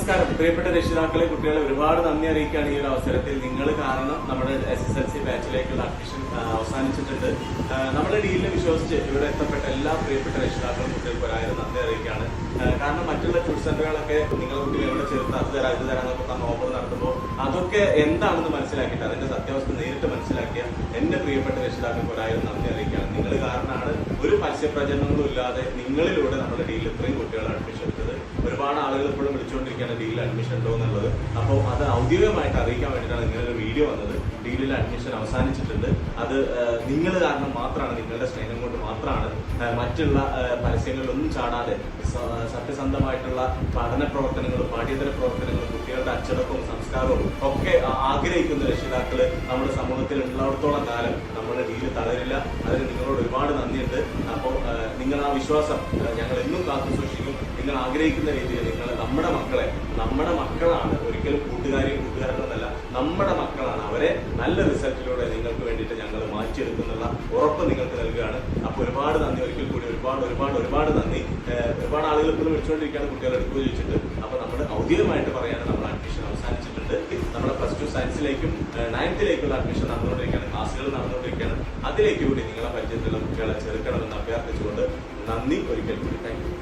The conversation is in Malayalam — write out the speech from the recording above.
നമസ്കാരം. പ്രിയപ്പെട്ട രക്ഷിതാക്കളെ, കുട്ടികളെ ഒരുപാട് നന്ദി അറിയിക്കുകയാണ് ഈ ഒരു അവസരത്തിൽ. നിങ്ങൾ കാരണം നമ്മുടെ SSLC ബാച്ചിലേക്കുള്ള അഡ്മിഷൻ അവസാനിച്ചിട്ടുണ്ട്. നമ്മുടെ ഡീലിനെ വിശ്വസിച്ച് ഇവിടെ എത്തപ്പെട്ട എല്ലാ പ്രിയപ്പെട്ട രക്ഷിതാക്കളും കുട്ടികൾക്ക് ഒരായിരം നന്ദി അറിയിക്കുകയാണ്. കാരണം മറ്റുള്ള ട്യൂഷൻ സെന്ററുകളൊക്കെ നിങ്ങളുടെ കുട്ടികൾ എവിടെ ചേർത്ത് അത് തരാന്നൊക്കെ പറഞ്ഞ ഓഫർ നടത്തുമ്പോൾ അതൊക്കെ എന്താണെന്ന് മനസ്സിലാക്കിയിട്ട് അതിന്റെ സത്യാവസ്ഥ നേരിട്ട് മനസ്സിലാക്കിയ എന്റെ പ്രിയപ്പെട്ട രക്ഷിതാക്കൾക്ക് ഒരായിരം നന്ദി അറിയിക്കുകയാണ്. നിങ്ങൾ കാരണമാണ് ഒരു പരസ്യപ്രചരണങ്ങളും ഇല്ലാതെ നിങ്ങളിലൂടെ നമ്മുടെ ഡീലിൽ ഇത്രയും കുട്ടികളെ അഡ്മിഷൻ എടുത്തത്. ഒരുപാട് ആളുകൾ ഇപ്പോഴും വിളിച്ചുകൊണ്ടിരിക്കുകയാണ് ഡീലിൽ അഡ്മിഷൻ ഉണ്ടോ എന്നുള്ളത്. അപ്പോൾ അത് ഔദ്യോഗികമായിട്ട് അറിയിക്കാൻ വേണ്ടിയിട്ടാണ് ഇങ്ങനെ ഒരു വീഡിയോ വന്നത്. ഡീലിൽ അഡ്മിഷൻ അവസാനിച്ചിട്ടുണ്ട്. അത് നിങ്ങൾ കാരണം മാത്രമാണ്, നിങ്ങളുടെ സ്നേഹം കൊണ്ട് മാത്രമാണ്. മറ്റുള്ള പരസ്യങ്ങളിലൊന്നും ചാടാതെ സത്യസന്ധമായിട്ടുള്ള പഠന പ്രവർത്തനങ്ങളും പാഠ്യേതര പ്രവർത്തനങ്ങളും കുട്ടികളുടെ അച്ചടക്കവും സംസ്കാരവും ഒക്കെ ആഗ്രഹിക്കുന്ന രക്ഷിതാക്കള് നമ്മുടെ സമൂഹത്തിൽ ഉള്ളിടത്തോളം കാലം നമ്മുടെ ഡീല് തളരില്ല. അതിന് നിങ്ങളോട് ഒരുപാട് നന്ദിയുണ്ട്. അപ്പോൾ നിങ്ങൾ ആ വിശ്വാസം ഞങ്ങൾ എന്നും കാത്തു സൂക്ഷിക്കും. നിങ്ങൾ ആഗ്രഹിക്കുന്ന രീതിയിൽ നിങ്ങൾ നമ്മുടെ മക്കളാണ്, ഒരിക്കലും കൂട്ടുകാരെന്നല്ല, നമ്മുടെ മക്കളാണ്. അവരെ നല്ല റിസൾട്ടിലൂടെ നിങ്ങൾക്ക് വേണ്ടിയിട്ട് ഞങ്ങൾ മാറ്റിയെടുക്കുന്നുള്ള ഉറപ്പ് നിങ്ങൾക്ക് നൽകുകയാണ്. അപ്പോൾ ഒരുപാട് നന്ദി, ഒരിക്കൽ കൂടി ഒരുപാട് നന്ദി. ഒരുപാട് ആളുകൾ ഇപ്പോഴും വിളിച്ചുകൊണ്ടിരിക്കുകയാണ് കുട്ടികളെ എടുക്കുക ചോദിച്ചിട്ട്. അപ്പോൾ നമ്മൾ ഔദ്യോഗികമായിട്ട് പറയാണ് നമ്മൾ അഡ്മിഷൻ അവസാനിച്ചിട്ടുണ്ട്. നമ്മുടെ +2 സയൻസിലേക്കും 9th അഡ്മിഷൻ നടന്നുകൊണ്ടിരിക്കുകയാണ്, ക്ലാസ്സുകൾ നടന്നുകൊണ്ടിരിക്കുകയാണ്. അതിലേക്ക് കൂടി നിങ്ങളെ പരിചയത്തിലുള്ള കുട്ടികളെ ചേർക്കണമെന്ന് അഭ്യർത്ഥിച്ചുകൊണ്ട് നന്ദി ഒരിക്കൽ കൂടി. Thank you.